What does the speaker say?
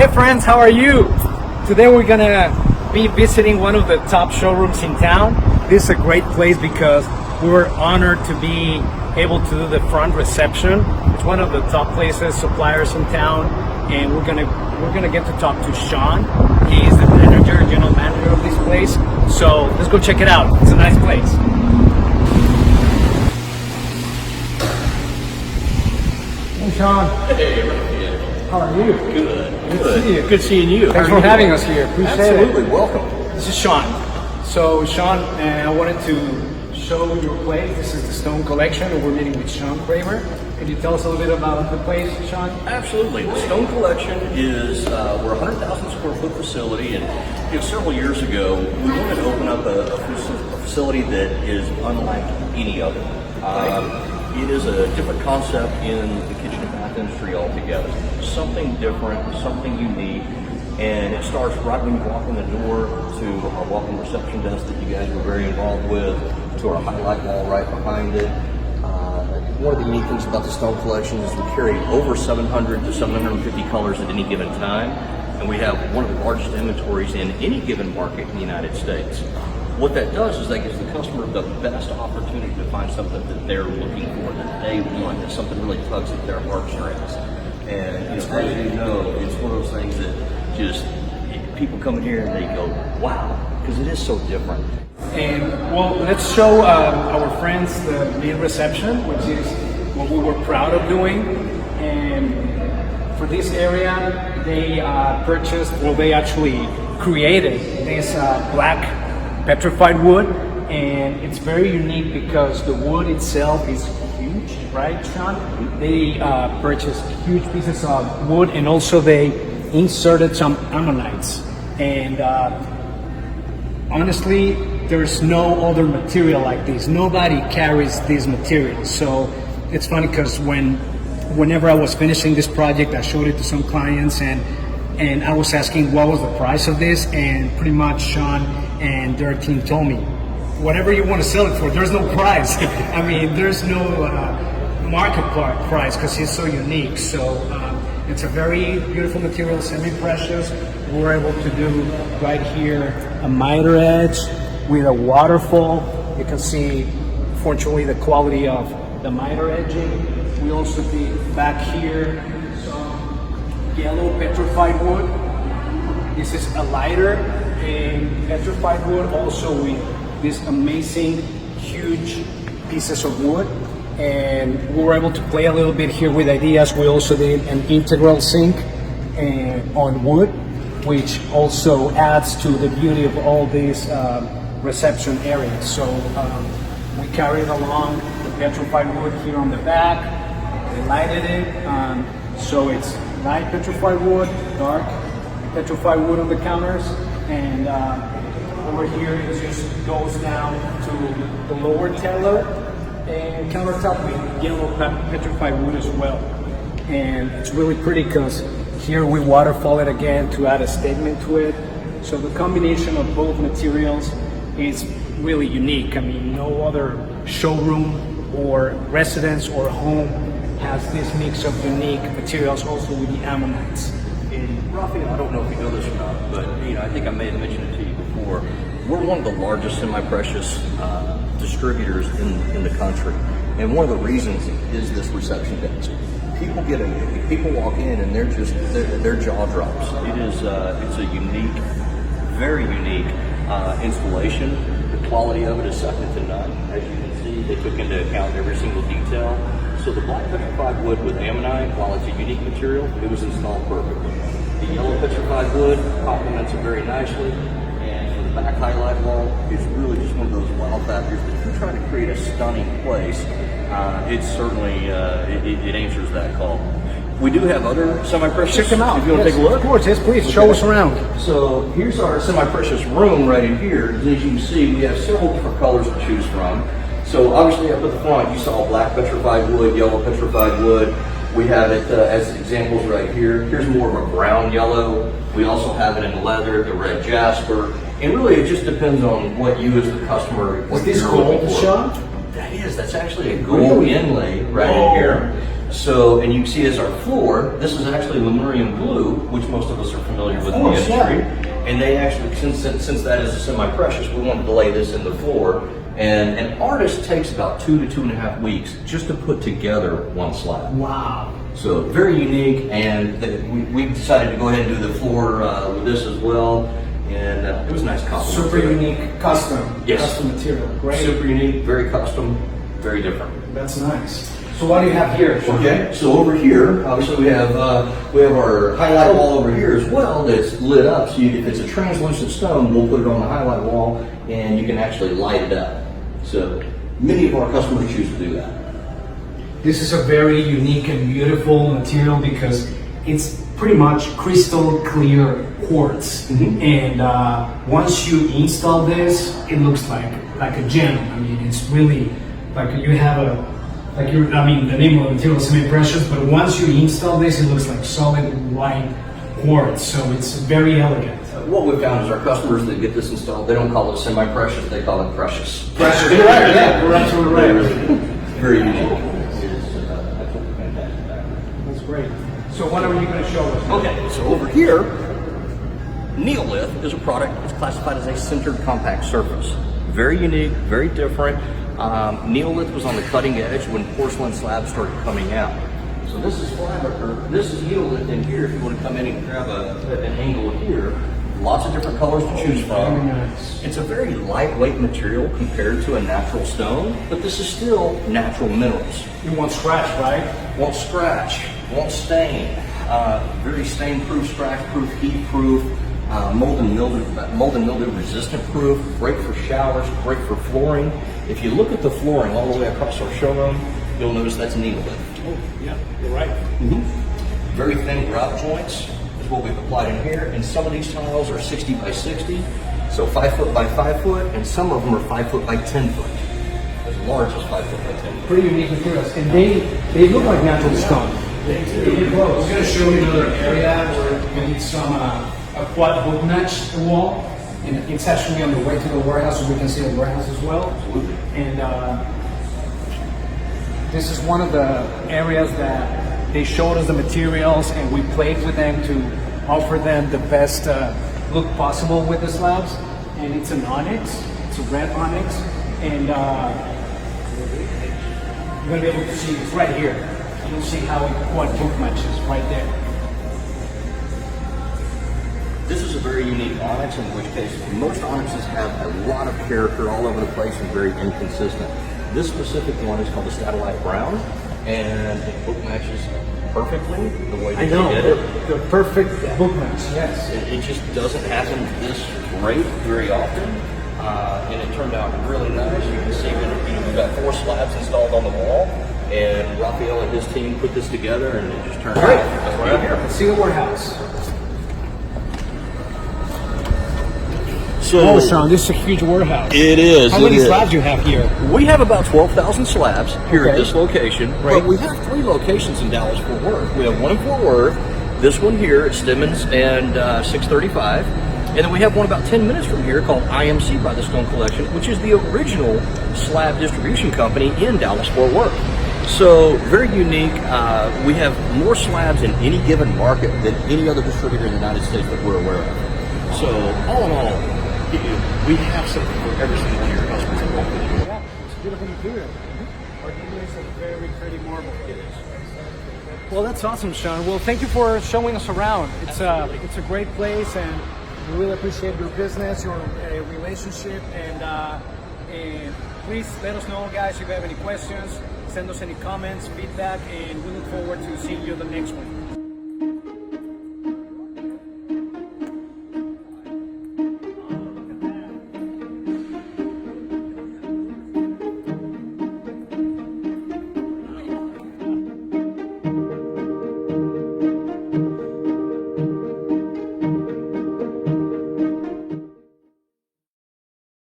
Hey friends, how are you? Today we're gonna be visiting one of the top showrooms in town. This is a great place because we were honored to be able to do the front reception. It's one of the top places, suppliers in town, and we're gonna get to talk to Sean. He's the general manager of this place. So let's go check it out. It's a nice place. Hey Sean. Hey, Rafael. How are you? Good. Good to see you. Good seeing you. Thanks for having us here. Appreciate Absolutely. it. Welcome. This is Sean. So Sean, I wanted to show your place. This is the Stone Collection, and we're meeting with Sean Kramer. Could you tell us a little bit about the place, Sean? Absolutely. The Stone Collection is we're a 100,000 square foot facility, and several years ago we wanted to open up a facility that is unlike any other. It is a different concept in the kitchen and bath industry altogether. Something different, something unique, and it starts right when you walk in the door to our welcome reception desk that you guys were very involved with, to our highlight wall right behind it. One of the unique things about the Stone Collection is we carry over 700 to 750 colors at any given time, and we have one of the largest inventories in any given market in the United States. What that does is that gives the customer the best opportunity to find something that they're looking for, that they want, that something really tugs at their heartstrings. And as you know, it's one of those things that just people come in here and they go, wow, because it is so different. And well, let's show our friends the main reception, which is what we were proud of doing. And for this area, they they actually created this black petrified wood, and it's very unique because the wood itself is huge, right, Sean? They purchased huge pieces of wood, and also they inserted some ammonites. And honestly, there's no other material like this. Nobody carries these materials. So it's funny because whenever I was finishing this project, I showed it to some clients, and I was asking what was the price of this, and pretty much Sean and their team told me, whatever you want to sell it for, there's no price. I mean, there's no market price because it's so unique. So it's a very beautiful material, semi-precious. We're able to do right here a miter edge with a waterfall. You can see, fortunately, the quality of the miter edging. We also did back here some yellow petrified wood. This is a lighter and petrified wood, also with these amazing huge pieces of wood. And we were able to play a little bit here with ideas. We also did an integral sink on wood, which also adds to the beauty of all these reception areas. So we carried along the petrified wood here on the back. We lighted it, so it's light petrified wood, dark petrified wood on the counters, and over here it just goes down to the lower teller and countertop with yellow petrified wood as well. And it's really pretty because here we waterfall it again to add a statement to it. So the combination of both materials is really unique. I mean, no other showroom or residence or home has this mix of unique materials, also with the ammonites. And Rafael, I don't know if you know this or not, but I think I may have mentioned it to you before. We're one of the largest semi-precious distributors in the country, and one of the reasons is this reception desk. People walk in and their jaw drops. It's a unique, very unique installation. The quality of it is second to none. As you can see, they took into account every single detail. So the black petrified wood with ammonite, while it's a unique material, it was installed perfectly. The yellow petrified wood complements it very nicely, and for the back highlight wall, it's really just one of those wow factors that if you're trying to create a stunning place, it certainly it answers that call. We do have other semi-precious. Check them out. If you want to take a look. Of course, yes, please. Show us around. So here's our semi-precious room right in here. As you can see, we have several different colors to choose from. So obviously up at the front, you saw black petrified wood, yellow petrified wood. We have it as examples right here. Here's more of a brown yellow. We also have it in leather, the red jasper. And really it just depends on what you as the customer, what is this you're gold, looking for. Sean? That's actually a gold inlay right in here. So, and you can see as our floor, this is actually Lemurian blue, which most of us are familiar with in the industry. Yeah. And they actually, since that is a semi-precious, we wanted to lay this in the floor. And an artist takes about 2 to 2.5 weeks just to put together one slab. Wow. So very unique, and we decided to go ahead and do the floor with this as well. And it was a nice compliment. Super unique, custom. Yes. Custom material. Great. Super unique, very custom, very different. That's nice. So what do you have here? Okay, so over here, obviously we have our highlight wall over here as well that's lit up. So if it's a translucent stone, we'll put it on the highlight wall, and you can actually light it up. So many of our customers choose to do that. This is a very unique and beautiful material because it's pretty much crystal clear quartz. Mm-hmm. And once you install this, it looks like a gem. I mean, it's really like you have the name of the material is semi-precious, but once you install this, it looks like solid white quartz. So it's very elegant. What we've found is our customers that get this installed, they don't call it semi-precious, they call it precious. Precious. You're right. Yeah, we're absolutely right. Very unique. That's great. So what are you going to show us? Okay, so over here, Neolith is a product that's classified as a centered compact surface. Very unique, very different. Neolith was on the cutting edge when porcelain slabs started coming out. So this is this is Neolith in here. If you want to come in and grab an angle here, lots of different colors to choose from. Very nice. It's a very lightweight material compared to a natural stone, but this is still natural minerals. You won't scratch, right? Won't scratch, won't stain. Very stain-proof, scratch-proof, heat-proof, mold and mildew resistant proof, great for showers, great for flooring. If you look at the flooring all the way across our showroom, you'll notice that's Neolith. Oh, yeah, you're right. Mm-hmm. Very thin grout joints is what we've applied in here, and some of these tiles are 60 by 60, so 5 foot by 5 foot, and some of them are 5 foot by 10 foot. As large as 5 foot by 10 foot. Pretty unique materials, and they look like natural stone. We're going to show you another area where we need some a quad book match wall, and it's actually on the way to the warehouse, so we can see the warehouse as well. Absolutely. And this is one of the areas that they showed us the materials, and we played with them to offer them the best look possible with the slabs. And it's an onyx, it's a red onyx, and you're gonna be able to see it's right here. You'll see how it quad book matches right there. This is a very unique onyx, in which case most onyxes have a lot of character all over the place and very inconsistent. This specific one is called the Statolite Brown, and it book matches perfectly the way that they did it. The perfect book match, yes. It just doesn't happen this great very often, and it turned out really nice. You can see that we've got 4 slabs installed on the wall, and Rafael and his team put this together, and it just turned out right here. Let's see the warehouse. So, Sean, this is a huge warehouse. it is. How many slabs do you have here? We have about 12,000 slabs here at Okay. this location, Right. but we have 3 locations in Dallas-Fort Worth. We have one in Fort Worth, this one here at Stemmons and 635, and then we have one about 10 minutes from here called IMC by the Stone Collection, which is the original slab distribution company in Dallas-Fort Worth. So very unique. We have more slabs in any given market than any other distributor in the United States that we're aware of. So all in all, we have something for every single one of your customers. Yeah, it's a beautiful material. Argilla is a very pretty marble. Well, that's awesome, Sean. Well, thank you for showing us around. It's a great place, and we really appreciate your business, your relationship, and please let us know, guys, if you have any questions. Send us any comments, feedback, and we look forward to seeing you the next one.